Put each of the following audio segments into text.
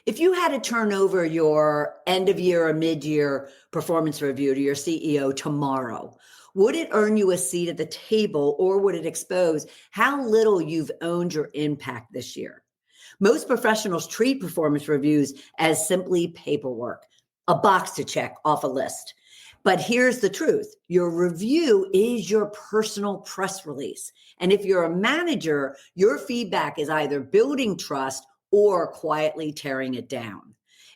If you had to turn over your end of year or mid-year performance review to your CEO tomorrow, would it earn you a seat at the table, or would it expose how little you've owned your impact this year? Most professionals treat performance reviews as simply paperwork, a box to check off a list. But here's the truth. Your review is your personal press release. And if you're a manager, your feedback is either building trust or quietly tearing it down.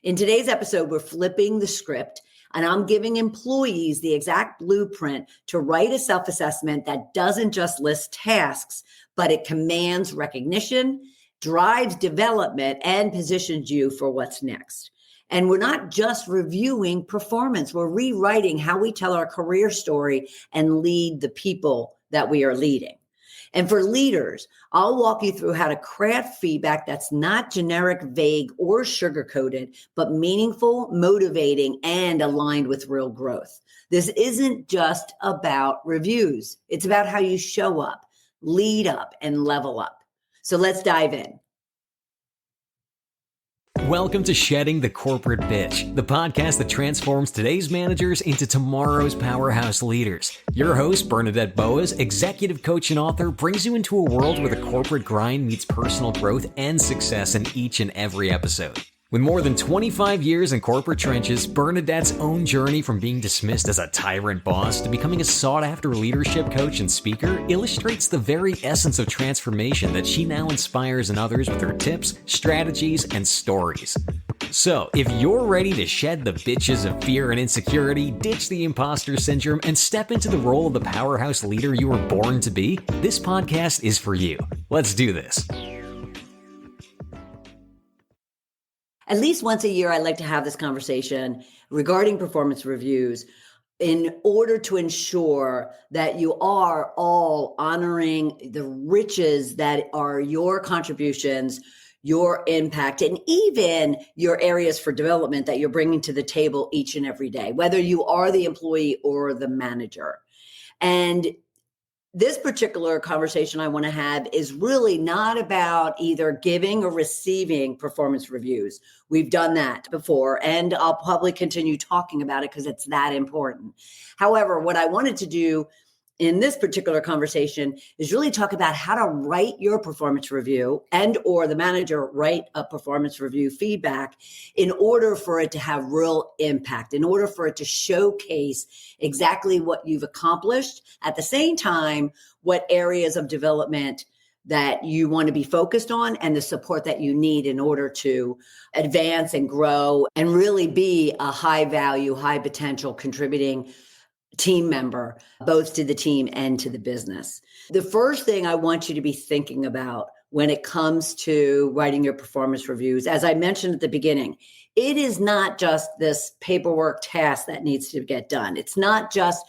In today's episode, we're flipping the script, and I'm giving employees the exact blueprint to write a self-assessment that doesn't just list tasks, but it commands recognition, drives development, and positions you for what's next. And we're not just reviewing performance, we're rewriting how we tell our career story and lead the people that we are leading. And for leaders, I'll walk you through how to craft feedback that's not generic, vague, or sugar-coated, but meaningful, motivating, and aligned with real growth. This isn't just about reviews. It's about how you show up, lead up, and level up. So let's dive in. Welcome to Shedding the Corporate Bitch, the podcast that transforms today's managers into tomorrow's powerhouse leaders. Your host, Bernadette Boas, executive coach and author, brings you into a world where the corporate grind meets personal growth and success in each and every episode. With more than 25 years in corporate trenches, Bernadette's own journey from being dismissed as a tyrant boss to becoming a sought-after leadership coach and speaker illustrates the very essence of transformation that she now inspires in others with her tips, strategies, and stories. So, if you're ready to shed the bitches of fear and insecurity, ditch the imposter syndrome, and step into the role of the powerhouse leader you were born to be, this podcast is for you. Let's do this. At least once a year, I like to have this conversation regarding performance reviews in order to ensure that you are all honoring the riches that are your contributions, your impact, and even your areas for development that you're bringing to the table each and every day, whether you are the employee or the manager. And this particular conversation I want to have is really not about either giving or receiving performance reviews. We've done that before, and I'll probably continue talking about it because it's that important. However, what I wanted to do in this particular conversation is really talk about how to write your performance review and or the manager write a performance review feedback in order for it to have real impact, in order for it to showcase exactly what you've accomplished. At the same time, what areas of development that you want to be focused on and the support that you need in order to advance and grow and really be a high value, high potential contributing team member, both to the team and to the business. The first thing I want you to be thinking about when it comes to writing your performance reviews, as I mentioned at the beginning, it is not just this paperwork task that needs to get done. It's not just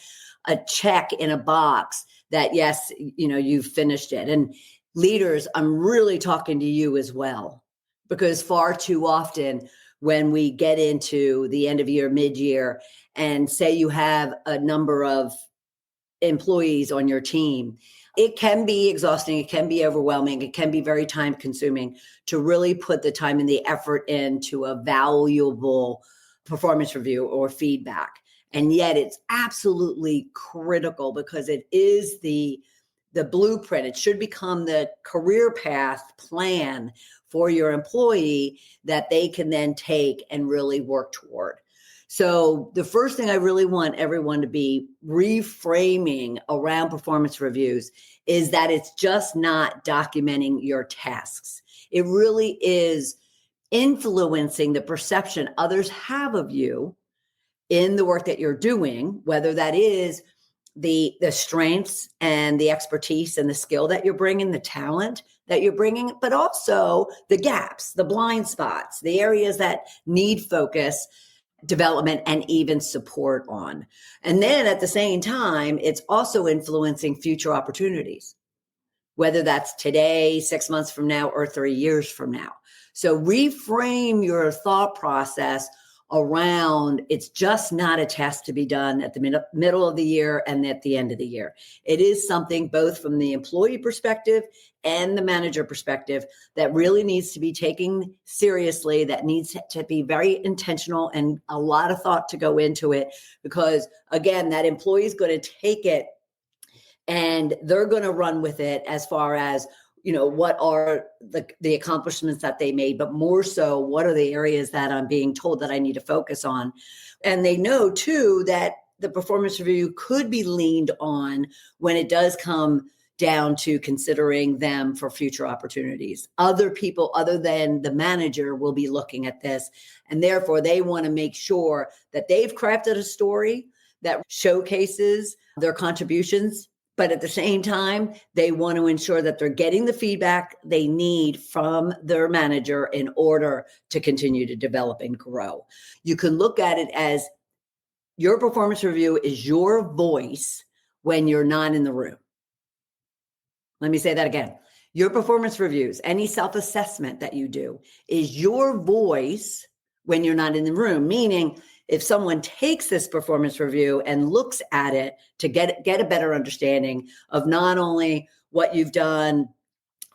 a check in a box that, yes, you've finished it. And leaders, I'm really talking to you as well, because far too often when we get into the end of year, mid-year, and say you have a number of employees on your team, it can be exhausting, it can be overwhelming, it can be very time consuming to really put the time and the effort into a valuable performance review or feedback. And yet it's absolutely critical because it is the blueprint. It should become the career path plan for your employee that they can then take and really work toward. So the first thing I really want everyone to be reframing around performance reviews is that it's just not documenting your tasks. It really is influencing the perception others have of you in the work that you're doing, whether that is the strengths and the expertise and the skill that you're bringing, the talent that you're bringing, but also the gaps, the blind spots, the areas that need focus, development, and even support on. And then at the same time, it's also influencing future opportunities, whether that's today, 6 months from now, or 3 years from now. So reframe your thought process around it's just not a task to be done at the middle of the year and at the end of the year. It is something both from the employee perspective and the manager perspective that really needs to be taken seriously, that needs to be very intentional and a lot of thought to go into it, because again, that employee is going to take it and they're going to run with it as far as, what are the accomplishments that they made, but more so, what are the areas that I'm being told that I need to focus on? And they know too that the performance review could be leaned on when it does come down to considering them for future opportunities. Other people other than the manager will be looking at this, and therefore they want to make sure that they've crafted a story that showcases their contributions, but at the same time, they want to ensure that they're getting the feedback they need from their manager in order to continue to develop and grow. You can look at it as your performance review is your voice when you're not in the room. Let me say that again. Your performance reviews, any self-assessment that you do, is your voice when you're not in the room, meaning if someone takes this performance review and looks at it to get a better understanding of not only what you've done,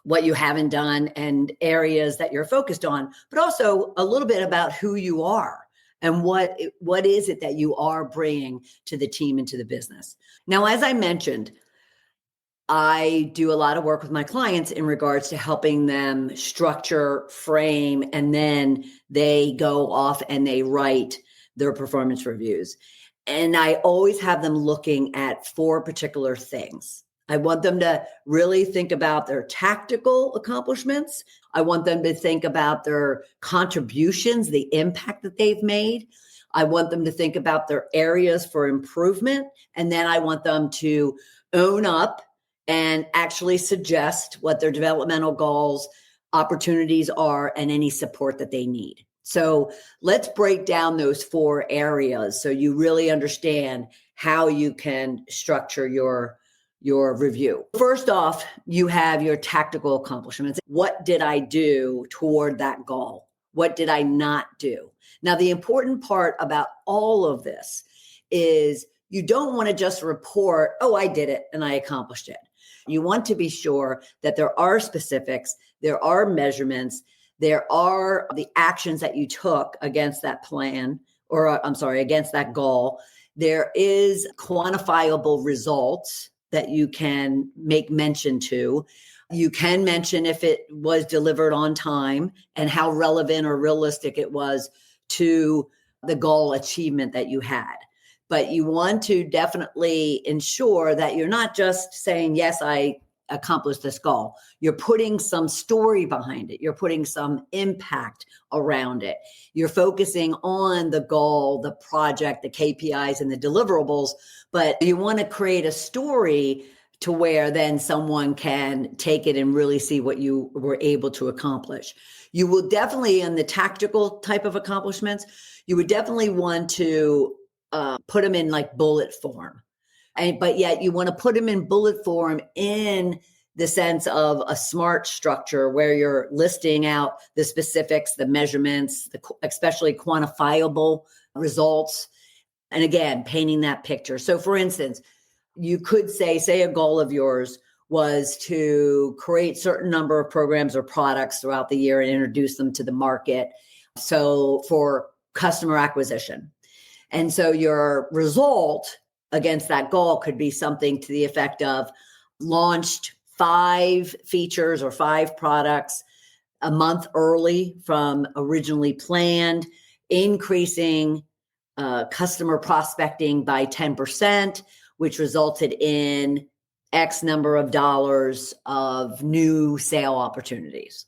what you haven't done, and areas that you're focused on, but also a little bit about who you are and what is it that you are bringing to the team and to the business. Now, as I mentioned, I do a lot of work with my clients in regards to helping them structure, frame, and then they go off and they write their performance reviews. And I always have them looking at 4 particular things. I want them to really think about their tactical accomplishments. I want them to think about their contributions, the impact that they've made. I want them to think about their areas for improvement. And then I want them to own up and actually suggest what their developmental goals, opportunities are, and any support that they need. So let's break down those 4 areas so you really understand how you can structure your review. First off, you have your tactical accomplishments. What did I do toward that goal? What did I not do? Now, the important part about all of this is you don't want to just report, oh, I did it and I accomplished it. You want to be sure that there are specifics, there are measurements, there are the actions that you took against that plan, or against that goal. There is quantifiable results that you can make mention to. You can mention if it was delivered on time and how relevant or realistic it was to the goal achievement that you had. But you want to definitely ensure that you're not just saying, yes, I accomplished this goal. You're putting some story behind it. You're putting some impact around it. You're focusing on the goal, the project, the KPIs, and the deliverables, but you want to create a story to where then someone can take it and really see what you were able to accomplish. You will definitely, in the tactical type of accomplishments, you would definitely want to put them in like bullet form. But yet you want to put them in bullet form in the sense of a SMART structure where you're listing out the specifics, the measurements, especially quantifiable results. And again, painting that picture. So for instance, you could say a goal of yours was to create certain number of programs or products throughout the year and introduce them to the market. So for customer acquisition. And so your result against that goal could be something to the effect of launched 5 features or 5 products a month early from originally planned, increasing customer prospecting by 10%, which resulted in X number of dollars of new sale opportunities.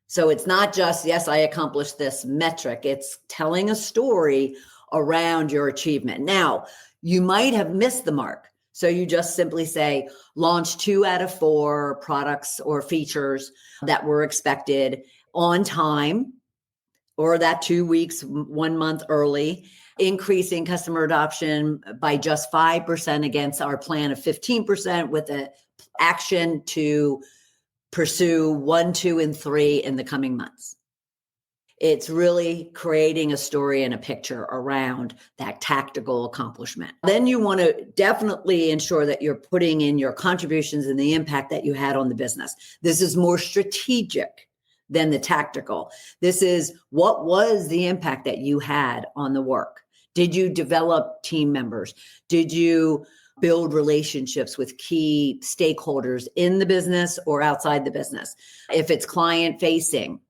So it's not just, yes, I accomplished this metric. It's telling a story around your achievement. Now, you might have missed the mark. So you just simply say, launch 2 out of 4 products or features that were expected on time, or that 2 weeks, 1 month early, increasing customer adoption by just 5% against our plan of 15% with an action to pursue 1, 2, and 3 in the coming months. It's really creating a story and a picture around that tactical accomplishment. Then you want to definitely ensure that you're putting in your contributions and the impact that you had on the business. This is more strategic than the tactical. This is, what was the impact that you had on the work? Did you develop team members? Did you build relationships with key stakeholders in the business or outside the business? If it's client facing,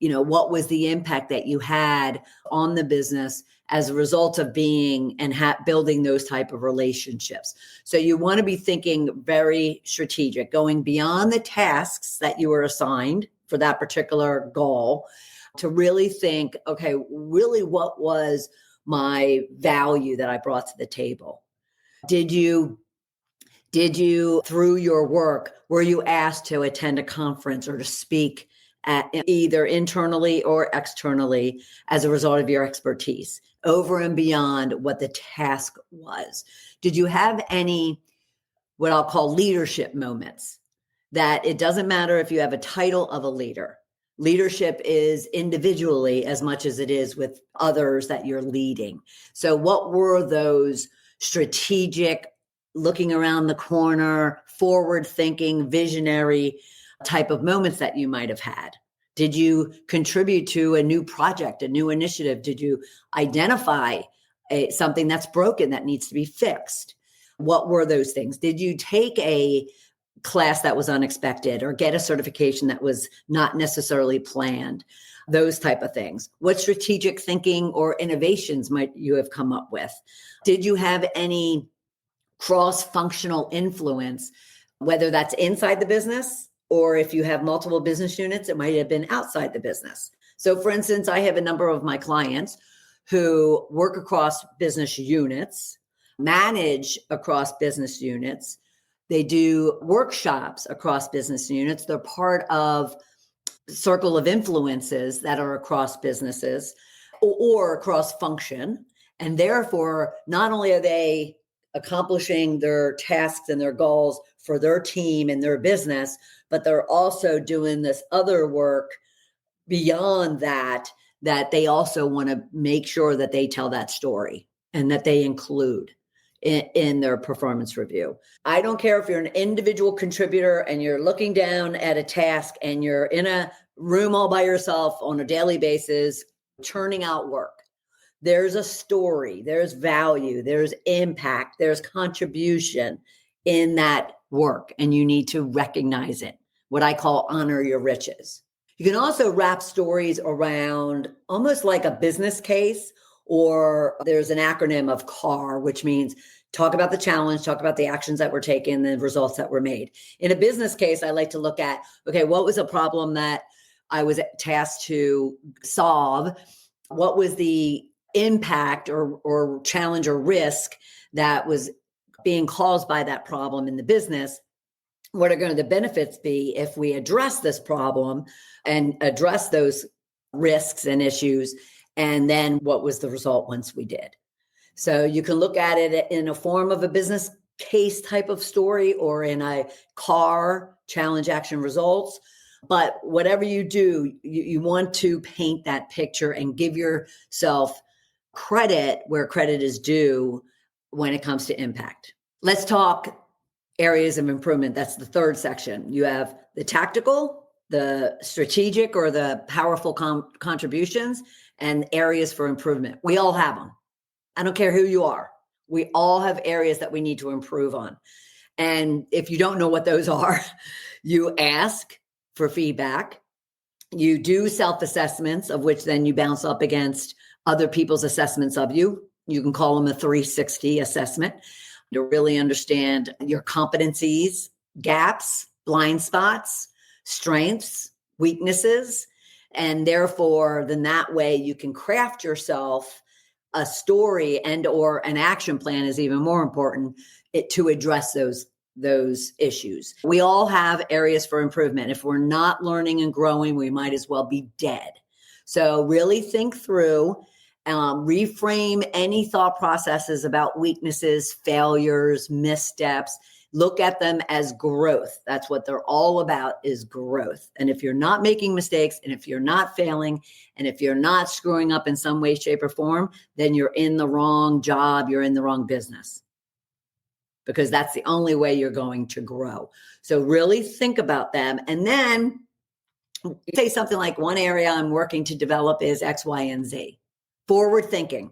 what was the impact that you had on the business as a result of being and building those type of relationships? So you want to be thinking very strategic, going beyond the tasks that you were assigned for that particular goal, to really think, okay, really, what was my value that I brought to the table? Did you, through your work, were you asked to attend a conference or to speak at either internally or externally as a result of your expertise, over and beyond what the task was? Did you have any, what I'll call, leadership moments? That it doesn't matter if you have a title of a leader. Leadership is individually as much as it is with others that you're leading. So what were those strategic, looking around the corner, forward thinking, visionary type of moments that you might have had? Did you contribute to a new project, a new initiative? Did you identify something that's broken that needs to be fixed? What were those things? Did you take a class that was unexpected or get a certification that was not necessarily planned? Those type of things. What strategic thinking or innovations might you have come up with? Did you have any cross-functional influence, whether that's inside the business, or if you have multiple business units, it might have been outside the business. So for instance, I have a number of my clients who work across business units, manage across business units. They do workshops across business units. They're part of circle of influences that are across businesses or across function. And therefore, not only are they accomplishing their tasks and their goals for their team and their business, but they're also doing this other work beyond that they also want to make sure that they tell that story and that they include in their performance review. I don't care if you're an individual contributor and you're looking down at a task and you're in a room all by yourself on a daily basis, churning out work. There's a story, there's value, there's impact, there's contribution in that work, and you need to recognize it. What I call honor your riches. You can also wrap stories around almost like a business case, or there's an acronym of CAR, which means talk about the challenge, talk about the actions that were taken, the results that were made. In a business case, I like to look at, okay, what was a problem that I was tasked to solve? What was the impact or challenge or risk that was being caused by that problem in the business? What are going to the benefits be if we address this problem and address those risks and issues? And then what was the result once we did? So you can look at it in a form of a business case type of story or in a CAR, challenge, action, results. But whatever you do, you want to paint that picture and give yourself credit where credit is due when it comes to impact. Let's talk areas of improvement. That's the third section. You have the tactical, the strategic or the powerful contributions, and areas for improvement. We all have them. I don't care who you are. We all have areas that we need to improve on. And if you don't know what those are, you ask for feedback. You do self-assessments, of which then you bounce up against other people's assessments of you. You can call them a 360 assessment to really understand your competencies, gaps, blind spots, strengths, weaknesses. And therefore, then that way you can craft yourself a story and or an action plan is even more important to address those issues. We all have areas for improvement. If we're not learning and growing, we might as well be dead. So really think through, reframe any thought processes about weaknesses, failures, missteps. Look at them as growth. That's what they're all about, is growth. And if you're not making mistakes, and if you're not failing, and if you're not screwing up in some way, shape, or form, then you're in the wrong job, you're in the wrong business, because that's the only way you're going to grow. So really think about them. And then you say something like, one area I'm working to develop is X, Y, and Z. Forward thinking.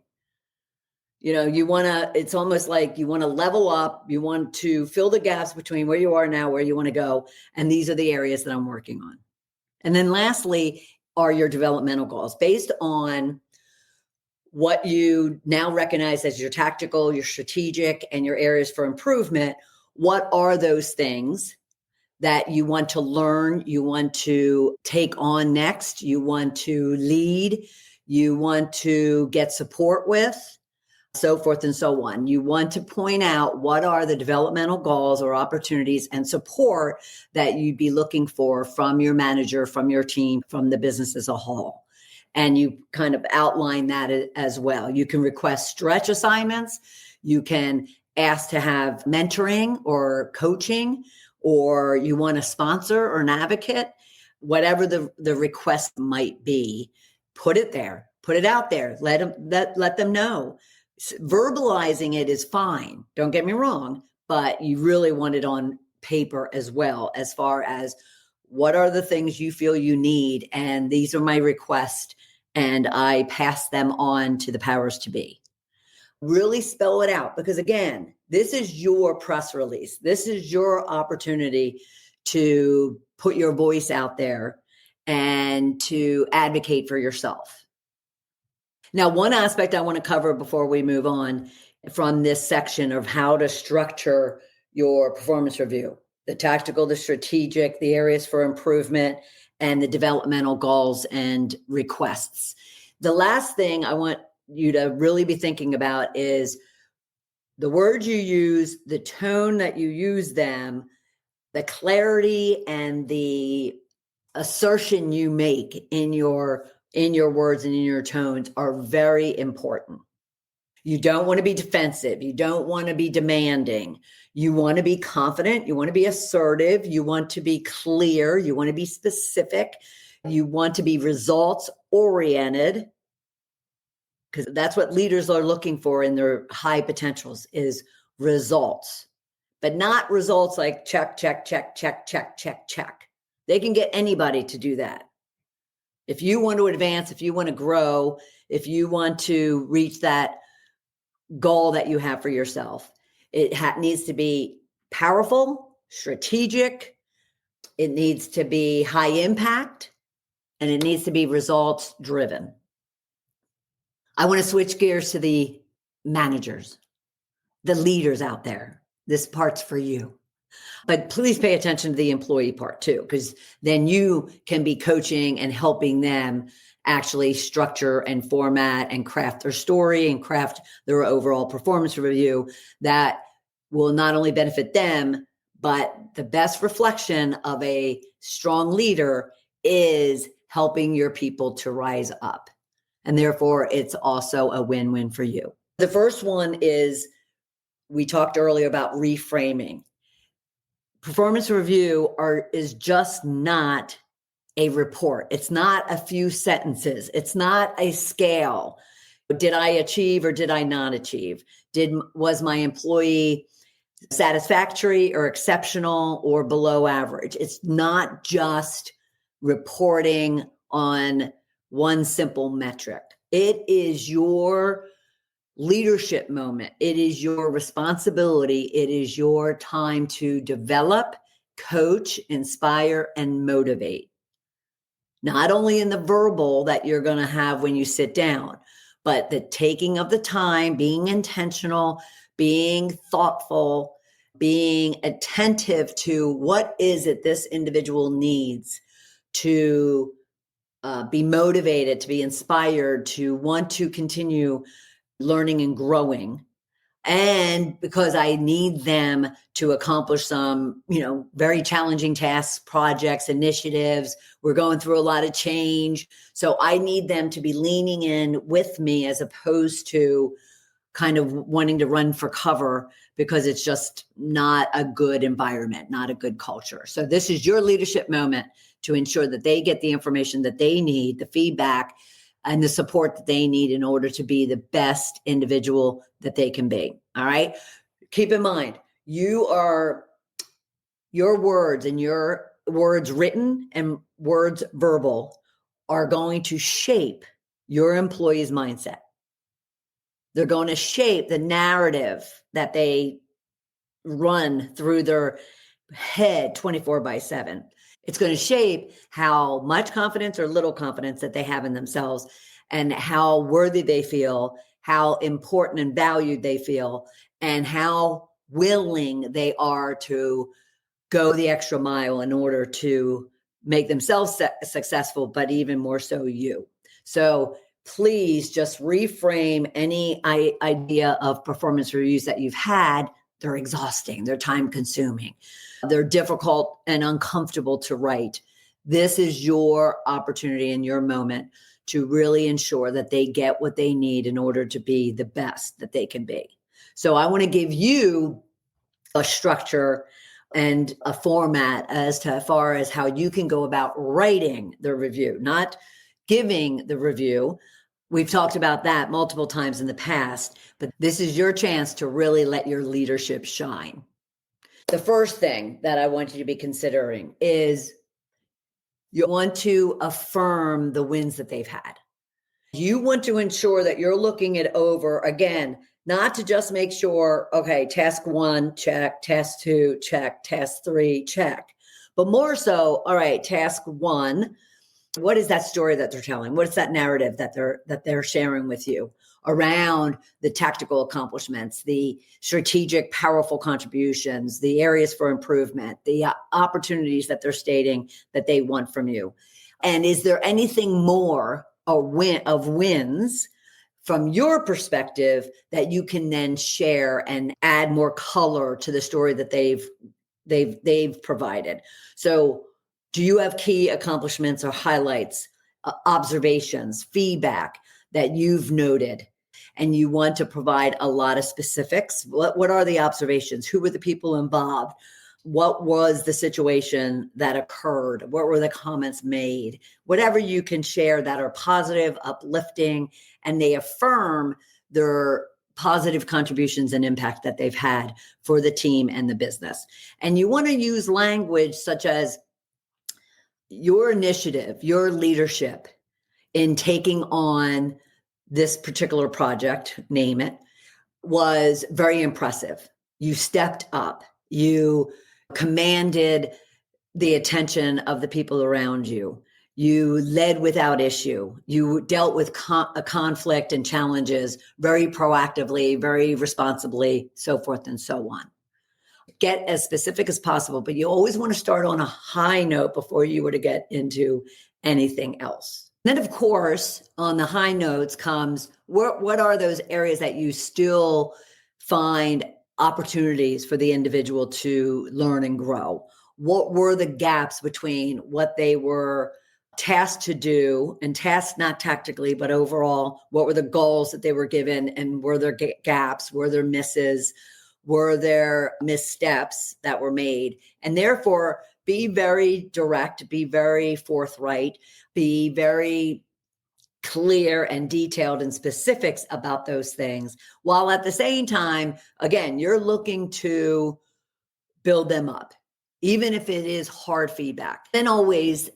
It's almost like you want to level up. You want to fill the gaps between where you are now, where you want to go. And these are the areas that I'm working on. And then lastly are your developmental goals based on what you now recognize as your tactical, your strategic, and your areas for improvement. What are those things that you want to learn, you want to take on next, you want to lead, you want to get support with, so forth and so on. You want to point out what are the developmental goals or opportunities and support that you'd be looking for from your manager, from your team, from the business as a whole. And you kind of outline that as well. You can request stretch assignments. You can ask to have mentoring or coaching, or you want a sponsor or an advocate, whatever the request might be. Put it there, put it out there, let them know. Verbalizing it is fine, don't get me wrong, but you really want it on paper as well, as far as what are the things you feel you need, and these are my requests, and I pass them on to the powers to be. Really spell it out, because again, this is your press release. This is your opportunity to put your voice out there and to advocate for yourself. Now, one aspect I want to cover before we move on from this section of how to structure your performance review: the tactical, the strategic, the areas for improvement, and the developmental goals and requests. The last thing I want you to really be thinking about is the words you use, the tone that you use them, the clarity and the assertion you make in your words and in your tones are very important. You don't want to be defensive. You don't want to be demanding. You want to be confident. You want to be assertive. You want to be clear. You want to be specific. You want to be results oriented, because that's what leaders are looking for in their high potentials, is results, but not results like check, check, check, check, check, check, check. They can get anybody to do that. If you want to advance, if you want to grow, if you want to reach that goal that you have for yourself, it needs to be powerful, strategic, it needs to be high impact, and it needs to be results driven. I want to switch gears to the managers, the leaders out there. This part's for you. But please pay attention to the employee part too, because then you can be coaching and helping them actually structure and format and craft their story and craft their overall performance review that will not only benefit them, but the best reflection of a strong leader is helping your people to rise up. And therefore, it's also a win-win for you. The first one is, we talked earlier about reframing. Performance review is just not a report. It's not a few sentences. It's not a scale. Did I achieve or did I not achieve? Was my employee satisfactory or exceptional or below average? It's not just reporting on one simple metric. It is your leadership moment. It is your responsibility. It is your time to develop, coach, inspire, and motivate. Not only in the verbal that you're going to have when you sit down, but the taking of the time, being intentional, being thoughtful, being attentive to what is it this individual needs to be motivated, to be inspired, to want to continue learning and growing. And because I need them to accomplish some, very challenging tasks, projects, initiatives. We're going through a lot of change. So I need them to be leaning in with me as opposed to kind of wanting to run for cover, because it's just not a good environment, not a good culture. So this is your leadership moment to ensure that they get the information that they need, the feedback and the support that they need in order to be the best individual that they can be. All right. Keep in mind, your words and your words written and words verbal are going to shape your employee's mindset. They're going to shape the narrative that they run through their head 24/7. It's going to shape how much confidence or little confidence that they have in themselves and how worthy they feel, how important and valued they feel, and how willing they are to go the extra mile in order to make themselves successful, but even more so you. So please just reframe any idea of performance reviews that you've had. They're exhausting, they're time consuming, they're difficult and uncomfortable to write. This is your opportunity and your moment to really ensure that they get what they need in order to be the best that they can be. So I want to give you a structure and a format as far as how you can go about writing the review, not giving the review. We've talked about that multiple times in the past, but this is your chance to really let your leadership shine. The first thing that I want you to be considering is you want to affirm the wins that they've had. You want to ensure that you're looking it over again, not to just make sure, okay, task 1, check, task 2, check, task 3, check, but more so, all right, task 1, what is that story that they're telling? What is that narrative that they're sharing with you around the tactical accomplishments, the strategic, powerful contributions, the areas for improvement, the opportunities that they're stating that they want from you? And is there anything more of wins from your perspective that you can then share and add more color to the story that they've provided? So do you have key accomplishments or highlights, observations, feedback that you've noted? And you want to provide a lot of specifics. What are the observations? Who were the people involved? What was the situation that occurred? What were the comments made? Whatever you can share that are positive, uplifting, and they affirm their positive contributions and impact that they've had for the team and the business. And you want to use language such as your initiative, your leadership in taking on this particular project, name it, was very impressive. You stepped up. You commanded the attention of the people around you. You led without issue. You dealt with conflict and challenges very proactively, very responsibly, so forth and so on. Get as specific as possible, but you always want to start on a high note before you were to get into anything else. Then, of course, on the high notes comes, what are those areas that you still find opportunities for the individual to learn and grow? What were the gaps between what they were tasked to do, and tasked not tactically, but overall, what were the goals that they were given, and were there gaps, were there misses, were there missteps that were made? And therefore, be very direct, be very forthright, be very clear and detailed and specifics about those things, while at the same time, again, you're looking to build them up, even if it is hard feedback. Then always,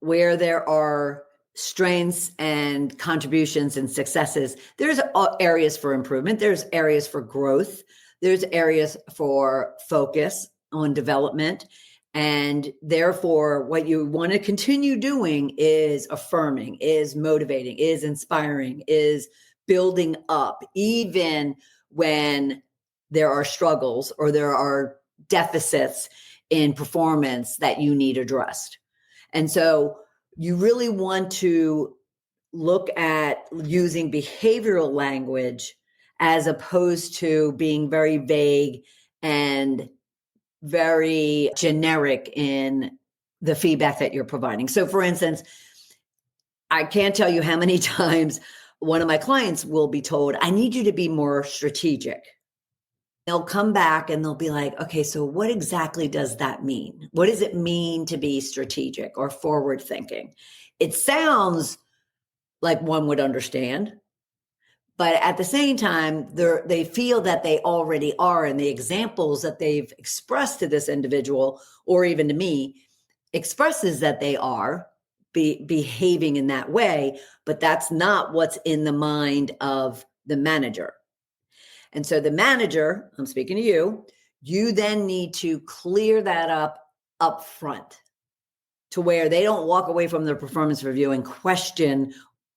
where there are strengths and contributions and successes, there's areas for improvement, there's areas for growth, there's areas for focus on development. And therefore, what you want to continue doing is affirming, is motivating, is inspiring, is building up, even when there are struggles or there are deficits in performance that you need addressed. And so you really want to look at using behavioral language as opposed to being very vague and very generic in the feedback that you're providing. So for instance, I can't tell you how many times one of my clients will be told, I need you to be more strategic. They'll come back and they'll be like, okay, so what exactly does that mean? What does it mean to be strategic or forward thinking? It sounds like one would understand, but at the same time, they feel that they already are. And the examples that they've expressed to this individual or even to me expresses that they are behaving in that way, but that's not what's in the mind of the manager. And so the manager, I'm speaking to you then need to clear that up front to where they don't walk away from their performance review and question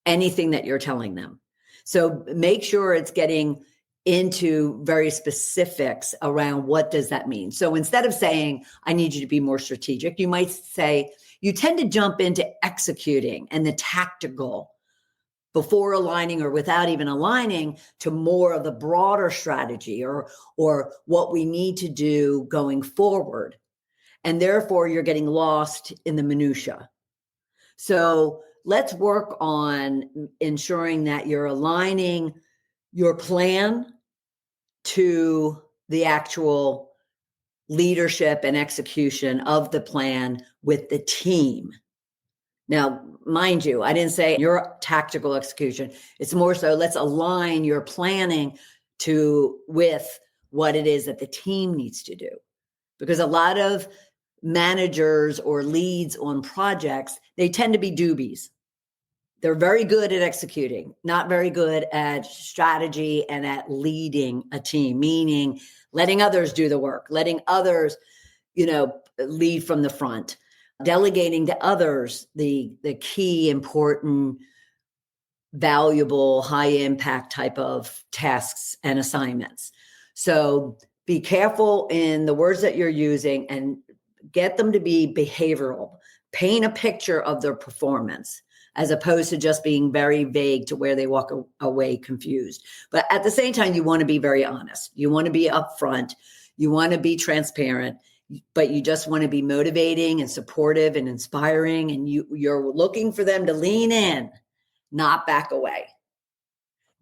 anything that you're telling them. So make sure it's getting into very specifics around what does that mean. So instead of saying, I need you to be more strategic, you might say, you tend to jump into executing and the tactical before aligning or without even aligning to more of the broader strategy or what we need to do going forward. And therefore you're getting lost in the minutia. So let's work on ensuring that you're aligning your plan to the actual leadership and execution of the plan with the team. Now, mind you, I didn't say your tactical execution. It's more so let's align your planning with what it is that the team needs to do. Because a lot of managers or leads on projects, they tend to be doobies. They're very good at executing, not very good at strategy and at leading a team, meaning letting others do the work, letting others, lead from the front, delegating to others the key, important, valuable, high impact type of tasks and assignments. So be careful in the words that you're using and get them to be behavioral. Paint a picture of their performance as opposed to just being very vague to where they walk away confused. But at the same time, you want to be very honest. You want to be upfront. You want to be transparent, but you just want to be motivating and supportive and inspiring. And you're looking for them to lean in, not back away.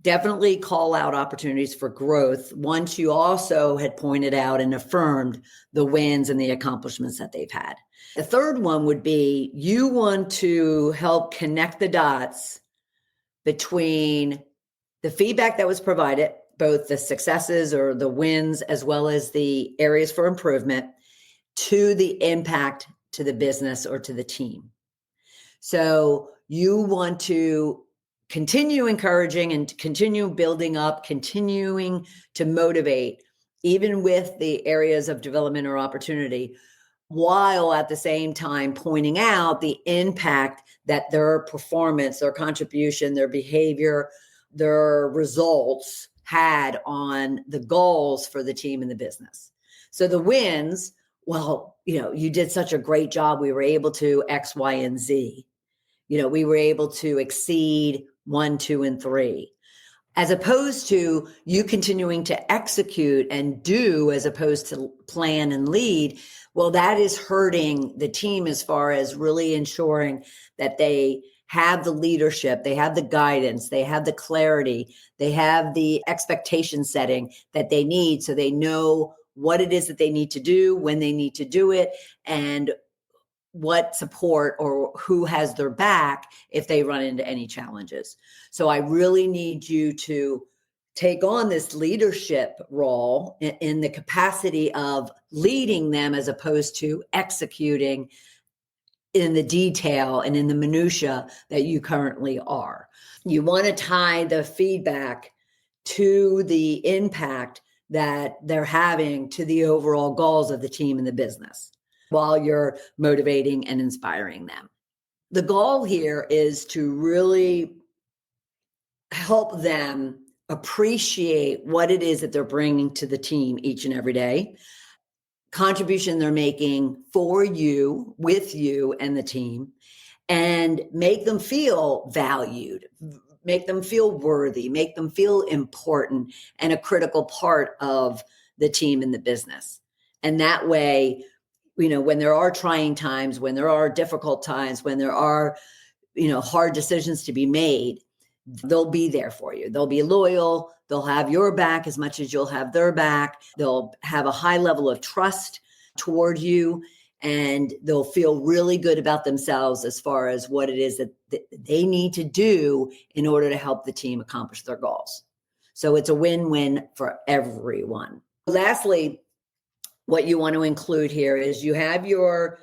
Definitely call out opportunities for growth once you also had pointed out and affirmed the wins and the accomplishments that they've had. The third one would be you want to help connect the dots between the feedback that was provided, both the successes or the wins, as well as the areas for improvement, to the impact to the business or to the team. So you want to continue encouraging and continue building up, continuing to motivate, even with the areas of development or opportunity, while at the same time pointing out the impact that their performance, their contribution, their behavior, their results had on the goals for the team and the business. So the wins, well, you did such a great job. We were able to X, Y, and Z. We were able to exceed 1, 2, and 3, as opposed to you continuing to execute and do as opposed to plan and lead. Well, that is hurting the team as far as really ensuring that they have the leadership, they have the guidance, they have the clarity, they have the expectation setting that they need so they know what it is that they need to do, when they need to do it, and what support or who has their back if they run into any challenges. So I really need you to take on this leadership role in the capacity of leading them as opposed to executing in the detail and in the minutia that you currently are. You want to tie the feedback to the impact that they're having to the overall goals of the team and the business, while you're motivating and inspiring them. The goal here is to really help them appreciate what it is that they're bringing to the team each and every day, contribution they're making for you, with you and the team, and make them feel valued, make them feel worthy, make them feel important and a critical part of the team and the business. And that way, when there are trying times, when there are difficult times, when there are, hard decisions to be made, they'll be there for you. They'll be loyal. They'll have your back as much as you'll have their back. They'll have a high level of trust toward you, and they'll feel really good about themselves as far as what it is that they need to do in order to help the team accomplish their goals. So it's a win-win for everyone. Lastly, what you want to include here is you have your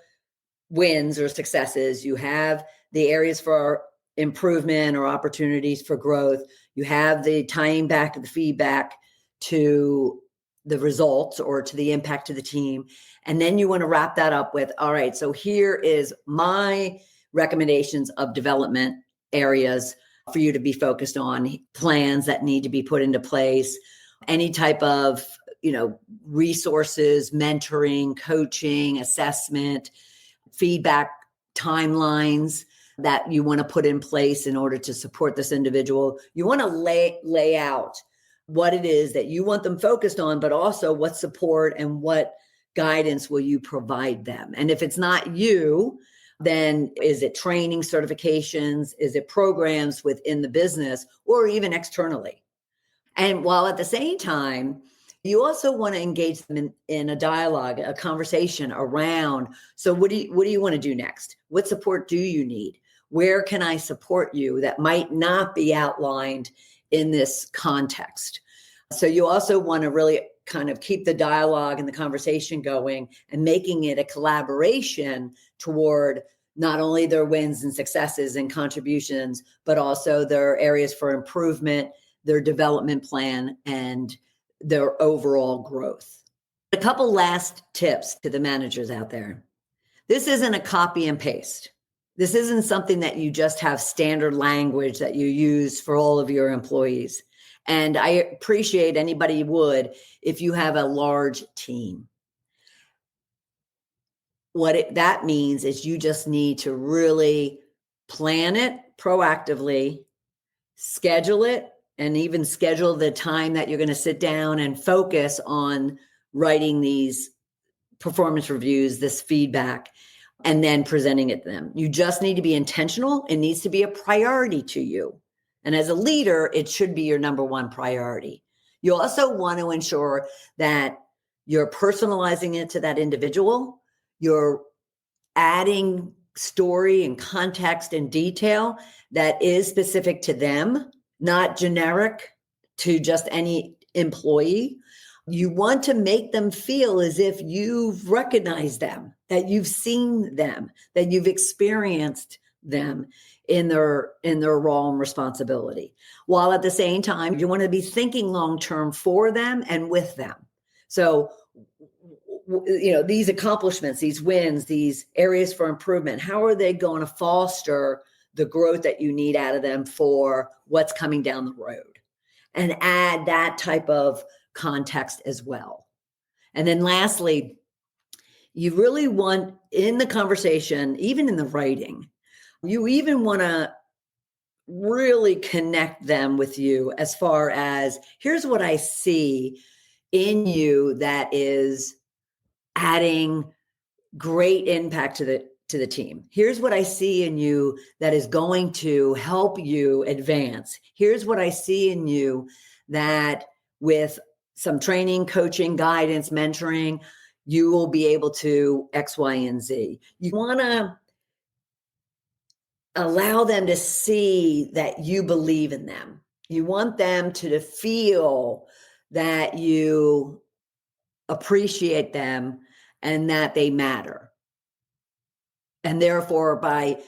wins or successes, you have the areas for improvement or opportunities for growth, you have the tying back of the feedback to the results or to the impact to the team. And then you want to wrap that up with, all right, so here is my recommendations of development areas for you to be focused on, plans that need to be put into place, any type of, resources, mentoring, coaching, assessment, feedback timelines that you want to put in place in order to support this individual. You want to lay out what it is that you want them focused on, but also what support and what guidance will you provide them. And if it's not you, then is it training, certifications? Is it programs within the business or even externally? And while at the same time, you also want to engage them in a dialogue, a conversation around, so what do you want to do next? What support do you need? Where can I support you that might not be outlined in this context? So you also want to really kind of keep the dialogue and the conversation going and making it a collaboration toward not only their wins and successes and contributions, but also their areas for improvement, their development plan, and their overall growth. A couple last tips to the managers out there. This isn't a copy and paste. This isn't something that you just have standard language that you use for all of your employees. And I appreciate anybody would if you have a large team. That means is you just need to really plan it proactively, schedule it, and even schedule the time that you're going to sit down and focus on writing these performance reviews, this feedback, and then presenting it to them. You just need to be intentional. It needs to be a priority to you. And as a leader, it should be your number one priority. You also want to ensure that you're personalizing it to that individual. You're adding story and context and detail that is specific to them, not generic to just any employee. You want to make them feel as if you've recognized them, that you've seen them, that you've experienced them in their role and responsibility. While at the same time, you want to be thinking long-term for them and with them. So, these accomplishments, these wins, these areas for improvement, how are they going to foster the growth that you need out of them for what's coming down the road? And add that type of context as well. And then lastly, you really want in the conversation, even in the writing, you even want to really connect them with you as far as, here's what I see in you that is adding great impact to the team. Here's what I see in you that is going to help you advance. Here's what I see in you that with some training, coaching, guidance, mentoring, you will be able to X, Y, and Z. You want to allow them to see that you believe in them. You want them to feel that you appreciate them and that they matter. And therefore, by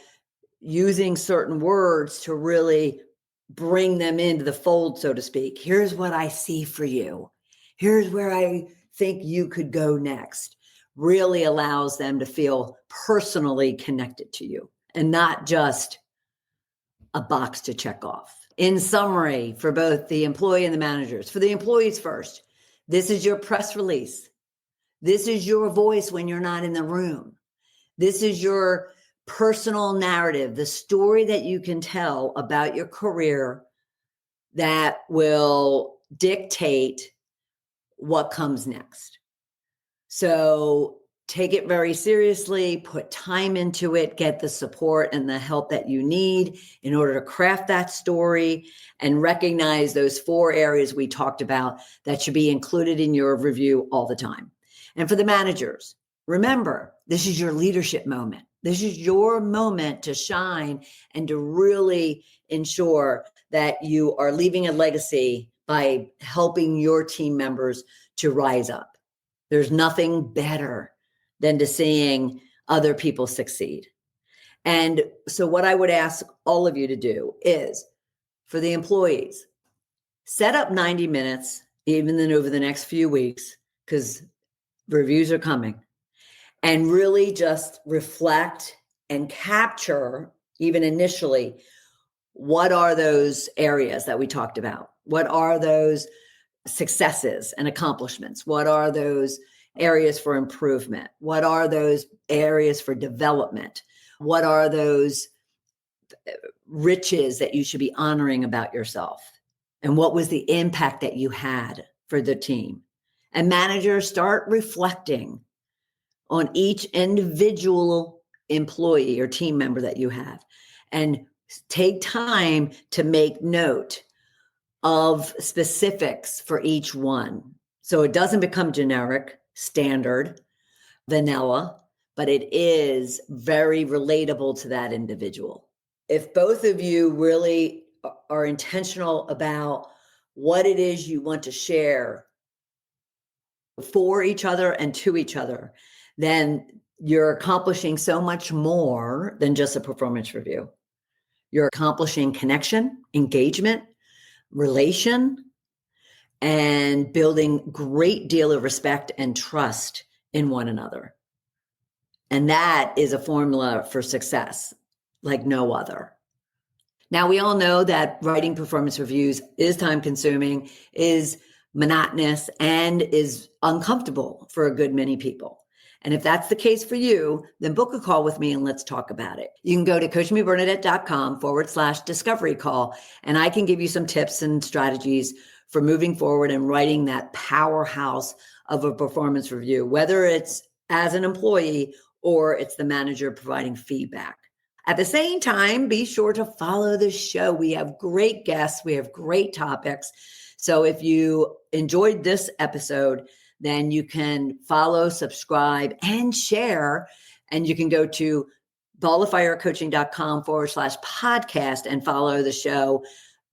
using certain words to really bring them into the fold, so to speak, here's what I see for you. Here's where I think you could go next, really allows them to feel personally connected to you and not just a box to check off. In summary, for both the employee and the managers, for the employees first, this is your press release. This is your voice when you're not in the room. This is your personal narrative, the story that you can tell about your career that will dictate what comes next. So take it very seriously, put time into it, get the support and the help that you need in order to craft that story, and recognize those 4 areas we talked about that should be included in your review all the time. And for the managers, remember, this is your leadership moment. This is your moment to shine and to really ensure that you are leaving a legacy by helping your team members to rise up. There's nothing better than to seeing other people succeed. And so what I would ask all of you to do is, for the employees, set up 90 minutes, even then over the next few weeks, because reviews are coming, and really just reflect and capture, even initially, what are those areas that we talked about? What are those successes and accomplishments? What are those areas for improvement? What are those areas for development? What are those riches that you should be honoring about yourself? And what was the impact that you had for the team? And managers, start reflecting on each individual employee or team member that you have, and take time to make note of specifics for each one. So it doesn't become generic, standard, vanilla, but it is very relatable to that individual. If both of you really are intentional about what it is you want to share for each other and to each other, then you're accomplishing so much more than just a performance review. You're accomplishing connection, engagement, relation, and building great deal of respect and trust in one another. And that is a formula for success like no other. Now, we all know that writing performance reviews is time consuming, is monotonous, and is uncomfortable for a good many people. And if that's the case for you, then book a call with me and let's talk about it. You can go to coachmebernadette.com/discovery call, and I can give you some tips and strategies for moving forward and writing that powerhouse of a performance review, whether it's as an employee or it's the manager providing feedback. At the same time, be sure to follow the show. We have great guests. We have great topics. So if you enjoyed this episode, then you can follow, subscribe, and share. And you can go to balloffirecoaching.com/podcast and follow the show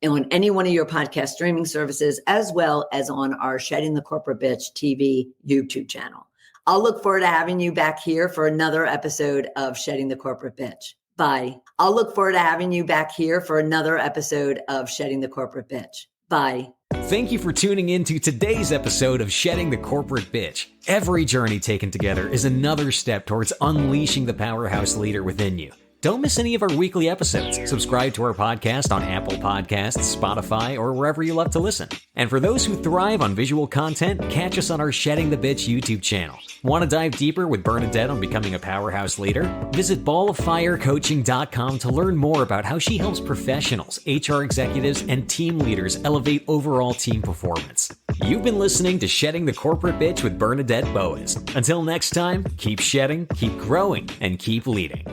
on any one of your podcast streaming services, as well as on our Shedding the Corporate Bitch TV YouTube channel. I'll look forward to having you back here for another episode of Shedding the Corporate Bitch. Bye. I'll look forward to having you back here for another episode of Shedding the Corporate Bitch. Bye. Thank you for tuning in to today's episode of Shedding the Corporate Bitch. Every journey taken together is another step towards unleashing the powerhouse leader within you. Don't miss any of our weekly episodes. Subscribe to our podcast on Apple Podcasts, Spotify, or wherever you love to listen. And for those who thrive on visual content, catch us on our Shedding the Bitch YouTube channel. Want to dive deeper with Bernadette on becoming a powerhouse leader? Visit balloffirecoaching.com to learn more about how she helps professionals, HR executives, and team leaders elevate overall team performance. You've been listening to Shedding the Corporate Bitch with Bernadette Boas. Until next time, keep shedding, keep growing, and keep leading.